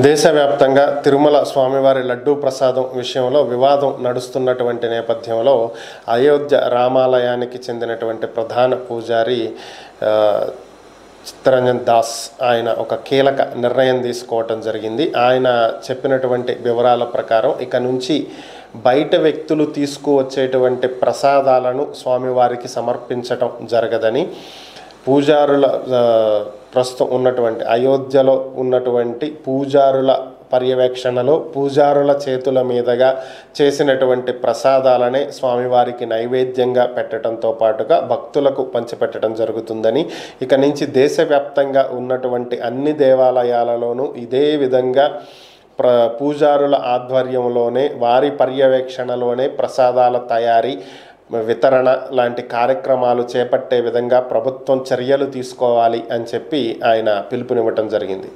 దేశవ్యాప్తంగా తిరుమల స్వామివారి లడ్డూ ప్రసాదం విషయంలో వివాదం నడుస్తున్నటువంటి నేపథ్యంలో అయోధ్య రామాలయానికి చెందినటువంటి ప్రధాన పూజారి చిత్తరంజన్ దాస్ ఆయన ఒక కీలక నిర్ణయం తీసుకోవటం జరిగింది. ఆయన చెప్పినటువంటి వివరాల ప్రకారం ఇక నుంచి బయట వ్యక్తులు తీసుకువచ్చేటువంటి ప్రసాదాలను స్వామివారికి సమర్పించటం జరగదని, పూజారుల ప్రస్తుతం ఉన్నటువంటి అయోధ్యలో ఉన్నటువంటి పూజారుల పర్యవేక్షణలో పూజారుల చేతుల మీదుగా చేసినటువంటి ప్రసాదాలనే స్వామివారికి నైవేద్యంగా పెట్టడంతో పాటుగా భక్తులకు పంచిపెట్టడం జరుగుతుందని, ఇక నుంచి దేశవ్యాప్తంగా ఉన్నటువంటి అన్ని దేవాలయాలలోనూ ఇదే విధంగా పూజారుల ఆధ్వర్యంలోనే వారి పర్యవేక్షణలోనే ప్రసాదాల తయారీ వితరణ లాంటి కార్యక్రమాలు చేపట్టే విధంగా ప్రభుత్వం చర్యలు తీసుకోవాలి అని చెప్పి ఆయన పిలుపునివ్వటం జరిగింది.